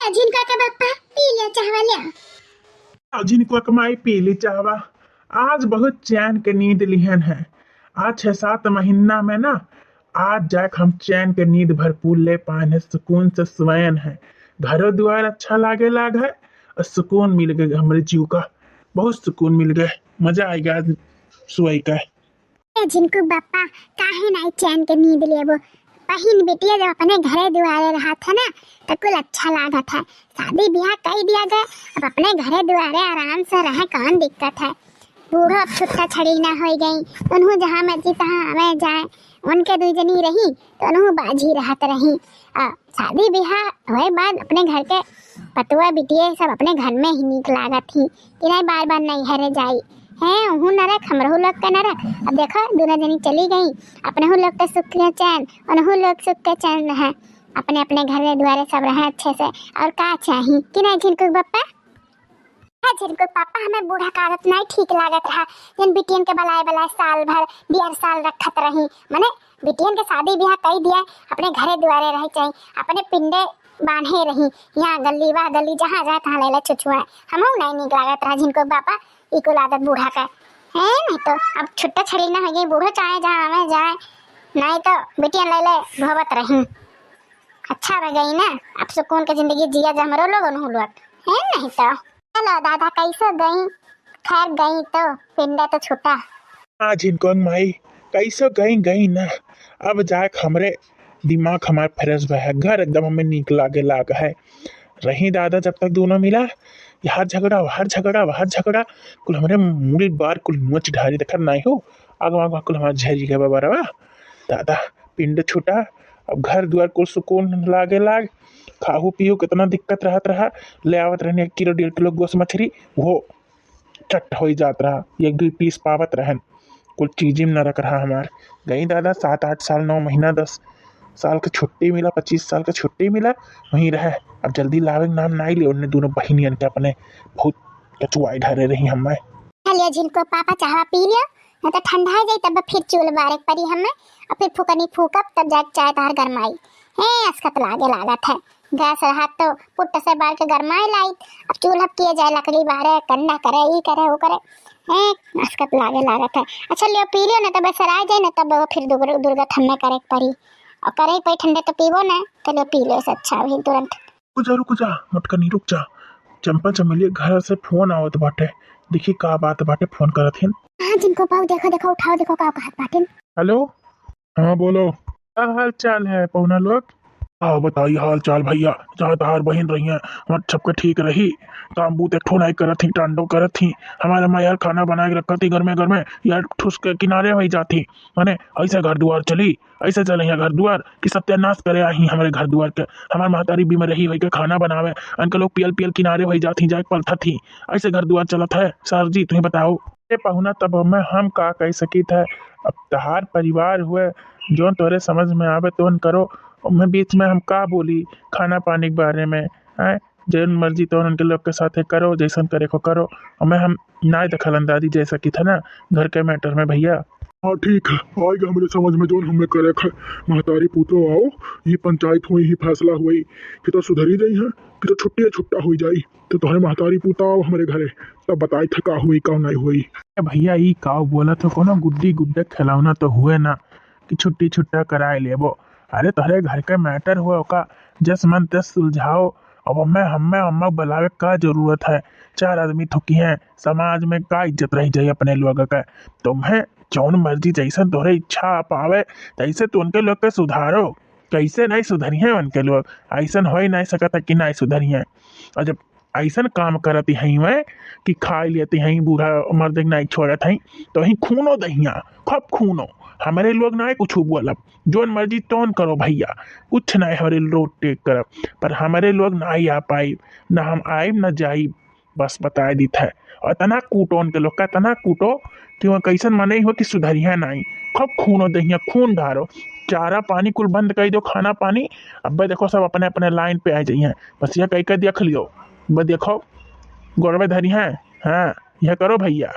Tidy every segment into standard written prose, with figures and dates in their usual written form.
जिनका का बापा पी लिया चाहवा लिया। जिनको कमाई पी ली चाहवा। आज बहुत चैन के नींद लिहन है। आज 6-7 महीना में ना आज जाक हम चैन के नींद भरपूर ले पाए हैं, सुकून से सोयन है। घरो द्वार अच्छा लागे लाग है और सुकून मिल गए हमारे जीव का। बहुत सुकून मिल गए, मजा आएगा आज सोई का। जिनको बापा काहे नहीं चैन के नींद लिए वो बहन बेटिया जब अपने घरे दुआरे रहा था ना तो कुल अच्छा लागा था। शादी ब्याह कर दिया गया, अब अपने घरे दुआरे आराम से रहे, कौन दिक्कत है। बूढ़ो अब छुट्टा छड़ी ना हो गई, उन्हों जहाँ मर्जी तहाँ आवे जाए, उनके दू जनी रही तो उन्हों बाजी रहत रही। शादी ब्याह होए बाद अपने घर के पतुआ बिटिया सब अपने घर में ही नीक लागत थी कि नहीं बार बार नहीं हरे जाई है। उहू नरक हमरहू लोग का नरक। अब देखो दोनों जनी चली गई, अपने हूँ लोग का सुख के चैन, उन्हों लोग सुख के चैन रहे, अपने अपने घर में द्वारे सब रहे अच्छे से। और का चाहिए कि नहीं झिनकुक बापा? झिनकुक पापा हमें बूढ़ा का आदत नहीं ठीक लागत रहा। जन बिटियन के बलाए बलाए साल भर 20 साल रखत रही, माने बिटियन के शादी ब्याह कई दिया, अपने घरे द्वारे रह चाहिए, अपने पिंडे बांधे रही, यहाँ गली वह गली जहाँ जाए तहाँ ले छुछुआ। हमहू नहीं निक लागत रहा झिनकुक बापा इको आदत बूढ़ा का है। नहीं तो अब छुट्टा छड़ी ना हो गई, बूढ़ो चाहे जहाँ हमें जाए, नहीं तो बिटियन ले ले भोवत रही। अच्छा रह गई ना, अब सुकून की जिंदगी जिया जा हमरो लोग उन्हों लोग है। नहीं तो चलो दादा कैसे गई? खैर गई तो पिंडा तो छूटा। हाँ जिनको माई कैसे गई गई ना। अब जाक हमरे दिमाग हमार फ्रेश हुआ है, घर एकदम हमें नीक लागे लाग है। रही दादा जब तक दोनों मिला यहाँ झगड़ा वहाँ झगड़ा वहाँ झगड़ा, कुल हमारे मूल बार कुल नोच ढारी देखा नहीं हो आग आग कुल हमारे झेरी गए बाबा रवा। दादा पिंड छूटा, अब घर द्वार कुल सुकून लागे लाग। खाहू पियो कितना दिक्कत रहत रहा, ले आवत रहने 1 किलो 1.5 किलो गोस मछली, वो चट हो जात रहा, 1-2 पीस पावत रहन, कुल चीज़ में न रख रहा हमार। गई दादा 7-8 साल 9 महीना 10 साल का छुट्टी मिला, 25 साल का छुट्टी मिला, वहीं रहे। अब जल्दी लावे के नाम नहीं ले, उन्हें दोनों बहनियन के अपने बहुत कचुआई ढरे रही हमें। लिया जिनको पापा चाह पी लिया, नहीं तो ठंडा हो जाए तब फिर चूल बारे पड़ी हमें, और फिर फूकनी फूकब तब जाके चाय तार गरमाई है। अस्कत लागे लागत है, गैस रहा तो पुट्ट से बार के गरमाए लाई, अब चूल्हा किए जाए लकड़ी बारे कंडा करे ये करे वो करे है, अस्कत लागे लागत है। अच्छा लियो पी लियो ना तब सराय जाए ना तब फिर दुर्गत हमें करे पड़ी, और करे पे ठंडे तो पीबो ना तो लियो पी लो से अच्छा वही तुरंत। रुक जा मटकनी रुक जा, चंपा चमेली घर से फोन आवत बाटे, देखी का बात बाटे, फोन करत हिन। हाँ जिनको पाओ देखो देखो उठाओ देखो का कहत बाटे। हेलो हाँ बोलो, क्या हाल चाल है पौना लोग? आओ बताइए हाल चाल भैया, जहाँ तहार बहन रही हैं हमारे सबके ठीक रही, काम बूत एक ठो नहीं करत थी, टांडो करत थी, हमारे माँ यार खाना बना के रखती घर में यार ठुस के किनारे वही जाती, माने ऐसे घर दुआर चली, ऐसे चले यहाँ घर दुआर कि सत्यानाश करे आई हमारे घर दुआर के। हमारे महतारी बीमार रही वही के खाना बनावे, उनके लोग पियल पियल किनारे वही जाती जाए पलथा थी, ऐसे घर दुआर चलत है। सर जी तुम्हें बताओ पहुना तब हम का कह सकी था। अब तहार परिवार हुए जो तोरे समझ में आवे तो करो, मैं बीच में हम का बोली खाना पानी के बारे में है, जैन मर्जी तो उनके लोग के साथ करो, जैसन करे को करो, और मैं हम ना दखल अंदाजी जैसा की था ना घर के मैटर में भैया। हाँ ठीक है, आएगा मेरे समझ में जो हमें करे महतारी पुत्रो आओ, ये पंचायत हुई ही फैसला हुई कि तो सुधरी गई है कि तो छुट्टी छुट्टा हुई जाई, तो तुम्हारे महतारी पुता आओ हमारे घरे तब बताई था का हुई का नहीं हुई। भैया ये का बोला तो कोनो गुड्डी गुड्डे खिलौना तो हुए ना कि छुट्टी छुट्टा कराए लेबो। अरे तुम्हारे घर का मैटर हुआ का जस मन तस सुलझाओ। अब हमें अम्मा बुलावे का जरूरत है, 4 आदमी थुकी हैं, समाज में का इज्जत रह जाए अपने लोग का। तुम्हें जौन मर्जी जैसन तोहरे इच्छा पावे तैसे तो उनके लोग के सुधारो, कैसे नहीं सुधरी है उनके लोग, ऐसन हो ही नहीं सकता कि नहीं सुधरी है। और जब ऐसन काम करती हैं मैं कि खा लेती हैं बूढ़ा मर्द नहीं छोड़त हैं तो ही खूनो दहिया खब खूनो, हमारे लोग ना कुछ बोलब, जोन मर्जी तोन करो भैया, कुछ नहीं हमारे रोड टेक करब, पर हमारे लोग ना ही आ पाई, ना हम आइब ना जाइब, बस बताए दी है। और तना कूटो उनके लोग का, तना कूटो कि वह कैसन मने हो कि सुधरिया नहीं, खब खूनो दहिया खून धारो, चारा पानी कुल बंद कर दो, खाना पानी अब देखो सब अपने अपने लाइन पे आ जाइए, बस यह कह के देख लियो, बस देखो गोरवे धरी हैं, हाँ यह करो भैया।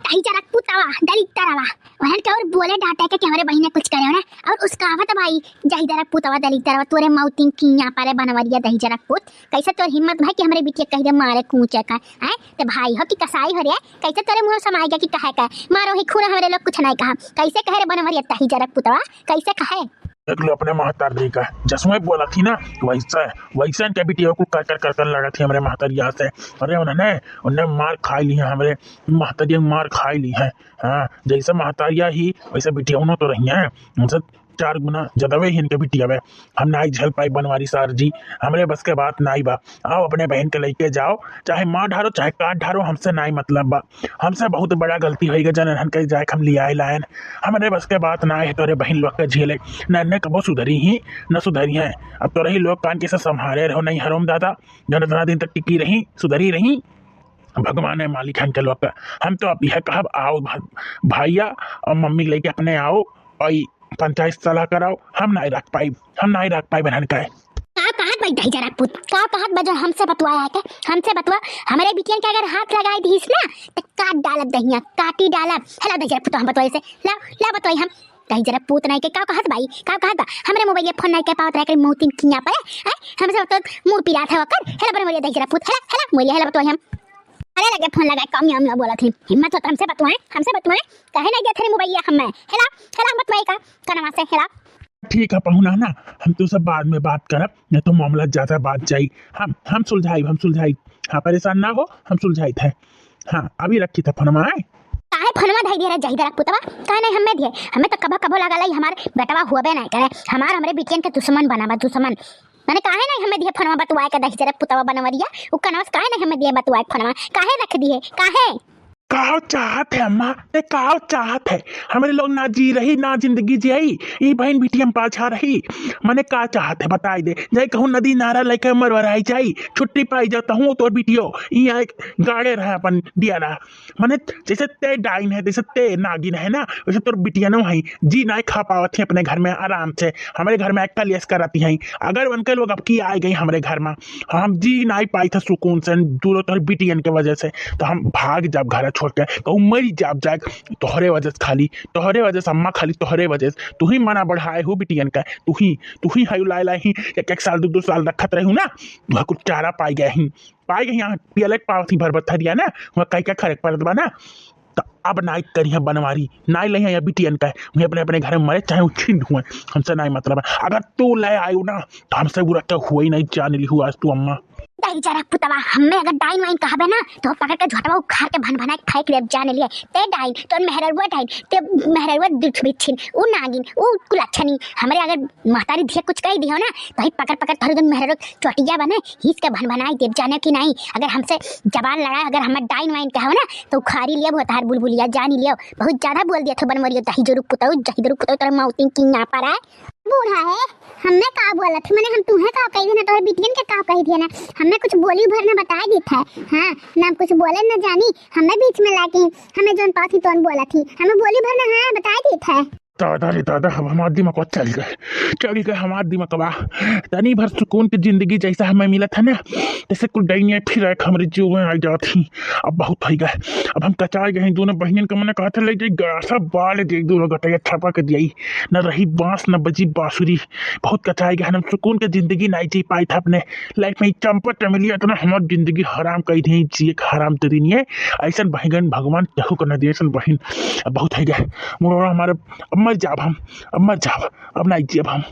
दही जरा पुतावा दलित तरवा वहन के और बोले डांटे के हमारे बहिने कुछ करे ना और उसका आवत भाई दही जरा पुतावा दलित तरवा तोरे मौतिन किया पारे बनवरिया दही जरा पुत कैसे तोर हिम्मत भाई कि हमरे बिटिया कह दे मारे कूचे का हैं ते भाई हो कि कसाई हो रे कैसे तोरे मुंह समाई गया कि कहे का मारो ही खून हमरे लोग कुछ नहीं कहा कैसे कहे रे बनवरिया दही जरा पुतावा कैसे कहे देख लो अपने महतार दी का जसमें बोला थी ना वैसा वैसा क्या बिटिया को कर कर लगा थी हमारे महतरिया से। अरे उन्हें मार खा ली है हमारे महतरिया मार खा ली है। हाँ जैसे महतारिया ही वैसे बिटिया उन्होंने तो रही हैं उनसे 4 गुना जदवे ही इनके बिटिया वे हम नाई झल पाई बनवारी सार जी हमरे बस के बात नाई बा। आओ अपने बहन के लेके जाओ चाहे मार ढारो चाहे काट ढारो हमसे नाई मतलब बा। हमसे बहुत बड़ा गलती हुई जनन के जाए हम लिया लायन हमारे बस के बात ना है तोरे बहन लोग के झेले न कबो सुधरी ही न सुधरी है। अब तो रही लोग कान के से संभाले रहो नहीं हरोम दादा जन इतना दिन तक टिकी रही सुधरी रही भगवान है मालिक है के लोग का। हम तो अब यह कहब आओ भैया और मम्मी लेके अपने आओ और पंचायत सलाह कराओ हम नहीं रख पाई बहन का का कहत भाई दही जरा पुत का कहत बजो हमसे बतवाया है के हमसे बतवा हमारे बिटियन के अगर हाथ लगाई दीस ना तो काट डालब दहिया काटी डालब हेला दही जरा पुत हम बतवाई से ला बतवाई हम दही जरा पुत नहीं के का कहत भाई का कहत हमरे मोबाइल फोन नहीं के पावत रह के मौतिन किया पे हमसे तो मुंह पिला था वकर हेला बन मोरिया दही जरा पुत हेला मोरिया हेला बतवाई हम अरे लगे फोन लगा कम हम बोला थी हिम्मत हो हमसे बतवाएं कहे ना गया थे मोबाइल हम हेला बतवाई का कनवा से हेला ठीक है पहुना ना हम तो सब बाद में बात करब नहीं तो मामला ज्यादा बात जाई हम सुलझाई हाँ परेशान ना हो हम सुलझाई थे। हाँ अभी रखी था फोनमा काहे फोनमा धई दे रे जही दरक पुतवा काहे नहीं हमें दिए हमें तो कबो लगा लाई हमार बेटवा हुआबे नहीं करे हमरे बिटियन के दुश्मन बनावा दुश्मन मैंने काहे नहीं हमें दिए फोनमा बतवाए के दही जरा पुतवा बनवरिया उ कनवस काहे नहीं हमें दिए बतवाए फोनमा काहे रख दिए काहे काव चाहत है अम्मा ते काव चाहत है हमारे लोग ना जी रही ना जिंदगी जियाई ये बहन बिटिया पाछा रही मैंने का चाहत है बताई दे जाए कहूँ नदी नारा लेके मरवराई जाई छुट्टी पाई जाता हूँ तो बिटियो यहाँ एक गाड़े रहा अपन दिया रहा मैंने जैसे ते डाइन है जैसे ते नागिन है ना वैसे तो बिटिया ना है जी ना खा पावत है अपने घर में आराम से हमारे घर में अक्कल यस कराती है अगर उनके लोग अब की आ गई हमारे घर में हम जी ना पाई था सुकून से दूर तो बिटियन के वजह से तो हम भाग जब घर छोड़ के कहूँ मरी जाब जाए तोहरे वजह से खाली तोहरे वजह से अम्मा खाली तोहरे वजह से तू ही मना बढ़ाए हो बिटियन का तू ही हाई लाई ही एक साल 2 साल रखत रही हूँ ना वह कुछ चारा पाई गए यहाँ पियलक पावती भरबत्थरिया ना वह कई का खरक पड़त बा ना तो अब नाई करी है बनवारी नाई ले या बिटियन का वही अपने घर में मरे चाहे वो छिंड हुए हमसे नाई मतलब है अगर तू ले आयु ना तो हमसे बुरा क्या हुआ ही नहीं जान ली हुआ आज तू अम्मा दही जरा पुतवा हमें अगर डाइन वाइन कहबे ना तो पकड़ के झटवा उखाड़ के भन फेंक ले जाने लिए ते डाइन तो मेहरवा डाइन ते मेहरवा दुख बिछिन उ नागिन उ कुलच्छनी हमरे अगर महतारी धिया कुछ कह दियो ना तो ही पकड़ थोड़ी दिन मेहरवा चोटिया बने हिस के भन देव जाने की नहीं अगर हमसे जबान लड़ा अगर हम डाइन वाइन कहबे ना तो उखाड़ी लिया बहुत हार बुलबुलिया जान लियो बहुत ज्यादा बोल दिया था बनवरियो दही जरूर पुताऊ तेरे मौतिन की ना पड़ा बूढ़ा है हमने का बोला थी मैंने हम तुम्हें का कही थी ना तोरे बिटियन के का कही थी ना हमने कुछ बोली भर ना बता दी था हाँ ना कुछ बोले ना जानी हमें बीच में लाके हमें जोन पाथी तोन बोला थी हमें बोली भर ना हाँ बता दी था दादा रे दादा अब हमारे दिमाग चल गए हमारे दिमाग तनी भर सुकून की जिंदगी जैसा हमें मिला था ना जैसे कुछ डैनिया फिर एक हमारे जीव में आ जाती अब बहुत हो गए अब हम कचाए गए दोनों बहन का मैंने कहा था ले जाए गासा बाल दे दोनों गटैया छपा के दिया न रही बांस न बजी बांसुरी बहुत कचाए गए हम सुकून की जिंदगी नहीं जी पाई था अपने लाइफ में चंपट मिली तो ना हमारी जिंदगी हराम कही थी जी एक हराम तरी नहीं है ऐसा बहन भगवान केहू कर दिए ऐसा बहन बहुत हो गए मोड़ा हमारे अब मर जाब अब नहीं जियब हम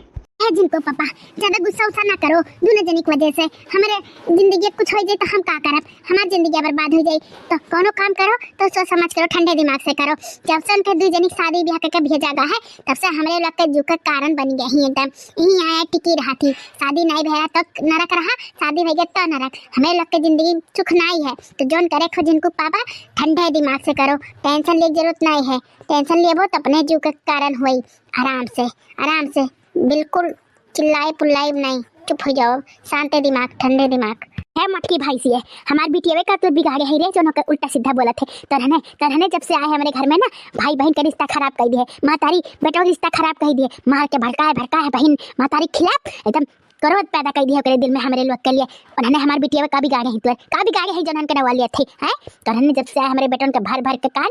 जिनको पापा ज्यादा गुस्सा उसा ना करो दोनों जनी की वजह से हमारे जिंदगी कुछ हो जाए तो हम का करब हमारी जिंदगी बर्बाद हो जाए तो कोनो काम करो तो सोच समझ करो ठंडे दिमाग से करो जब से उनके 2 जनी शादी ब्याह करके भेजा गया है तब से हमारे लोग के जुक कारण बन गया ही एकदम यही आया टिकी रहा थी शादी नहीं भया तो नरक रहा शादी भई गया तो नरक हमारे लोग की जिंदगी सुख नहीं है तो जोन करे खो जिनको पापा ठंडे दिमाग से करो टेंशन ले जरूरत नहीं है टेंशन लेबो तो अपने जुक कारण हुई आराम से बिल्कुल चिल्लाए पुल्लाए नहीं चुप हो जाओ शांत दिमाग ठंडे दिमाग है मटकी भाई सी है हमारे बिटिया का तो बिगाड़े ही रे जो उल्टा सीधा बोला थे तरहने जब से आए हमारे घर में ना भाई बहन का रिश्ता खराब कर दिए महतारी बेटा का रिश्ता खराब कर दिए मार के भड़का है बहन महतारी खिलाफ एकदम क्रोध पैदा कर दिया ओकरे दिल में हमरे लोग के लिए। उन्होंने हमारे बिटिया में का बिगाड़े हैं, का बिगाड़े हैं जो उनके नवा लिए थे हैं। तो उन्होंने जब से हमारे बेटन के भर भर के कान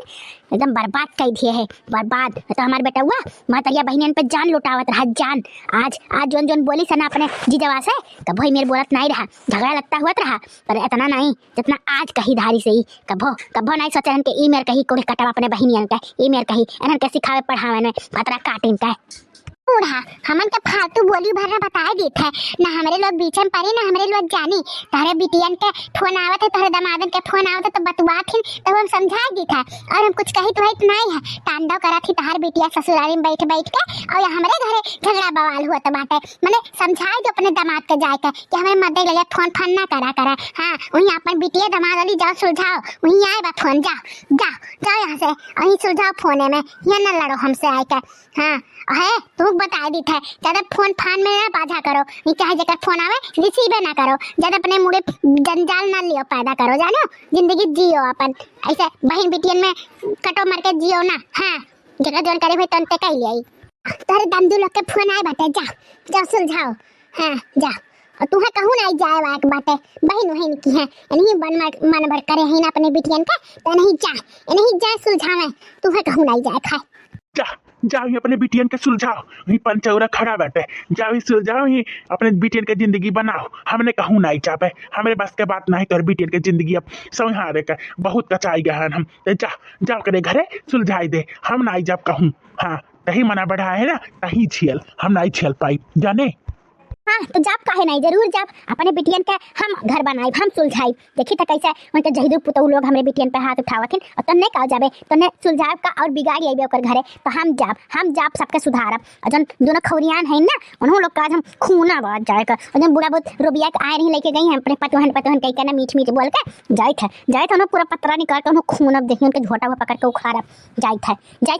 एकदम बर्बाद कर दिए है, बर्बाद। तो हमारे बेटा हुआ महतरिया बहनियन पे जान लुटावत रहा, जान। आज आज जोन जोन बोली सना अपने जीजवा से कभो ही मेरे बोलत नहीं रहा, झगड़ा लगता हुआ रहा, पर इतना नहीं जितना आज कही धारी से ही। कभो कभो नहीं सोचन के ई मेर कही कोई कटवा अपने बहनियन का, ई मेर कही एनन के सिखावे पढ़ावे ने भतरा काटिन का बूढ़ा। हमन के फालतू बोली भरना बताए देत है ना, हमरे लोग बीच में पड़ी ना हमरे लोग जानी। तारे बिटियन के फोन आवत है, तारे दमादन के फोन आवत है तो बतवात ही तब हम समझा देत है। और हम कुछ कही तो है नहीं है, तांडव करा थी तार बिटिया ससुराली में बैठ बैठ के, और हमरे घरे झगड़ा बवाल हुआ तो बाटे। मैंने समझाए जो अपने दामाद के जाए के कि हमें मदद लगे फोन फान ना करा करा। हाँ वहीं अपन बिटिया दामाद वाली जाओ सुलझाओ, वहीं आए बा फोन, जाओ जाओ जाओ यहाँ से, वहीं सुलझाओ फोने में, यहाँ न लड़ो हमसे आए के। हाँ है तू बता दी था ज्यादा फोन फान में ना बाधा करो, नहीं चाहे जगह फोन आवे रिसीव ना करो, ज्यादा अपने मुड़े जंजाल ना लियो पैदा करो, जानो जिंदगी जियो अपन ऐसे बहन बिटियन में कटो मर के जियो ना। हाँ जगह जोन करे भाई तंते कह लिया तारे दंदू लोग के फोन आए बाटे, जा जाओ सुलझाओ। हाँ जा और तुम्हें कहूँ नहीं जाए वाक बाटे, बहन वहन की है नहीं मन भर करे है ना अपने बिटियन का, तो नहीं जा सुलझावे, तुम्हें कहूँ नहीं जाए खाए। जा जाओ ही अपने बिटियन के सुलझाओ, वही पंचौरा खड़ा बैठे, जाओ ही सुलझाओ ही अपने बिटियन के जिंदगी बनाओ। हमने कहूँ नहीं चापे, हमारे बस के बात नहीं तो बिटियन के जिंदगी अब संहारे का बहुत कचाई गया हम। तो जा जाओ करे घरे सुलझाई दे, हम नहीं जब कहूँ। हाँ तही मना बढ़ा है ना, तही छियल, हम नहीं छियल पाई जाने। हाँ तो जाप काहे नहीं, जरूर जाप अपने बिटियन के हम घर बनाई, हम सुलझाई। देखी तो कैसे उनके जहिदू पुतहु लोग हमरे बिटियन पे हाथ उठावथिन और तन्ने का जाबे तन्ने सुलझाव का और बिगाड़ी आइबे ओकर घरे। तो हम जाप सबके सुधारब। और जन दोनों खौरियान है ना उन्हों लोग का आज हम खूना बात जाएगा। और जन बुढ़ा बहुत रोबिया के आए नहीं लेके गई हैं अपने पतोहन कह के ना मीठ मीठ बोल के जाइत है उन्होंने पूरा पतरा निकाल के उन्होंने खून अब देखिए उनके झोटा हुआ पकड़ के उखाड़ब जाइत है।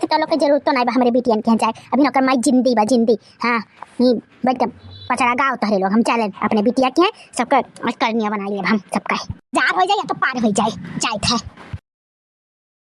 तो लोग के जरूरत तो नहीं बा हमारे बिटियन के जाए, अभी नौकर माई जिंदी बा जिंदी। हाँ बैठ के पचड़ा गाँव तहरे लोग हम चले अपने बिटिया के हैं सबका करनिया बना लिए हम सबका जार हो जाए या तो पार हो जाए जाइत है।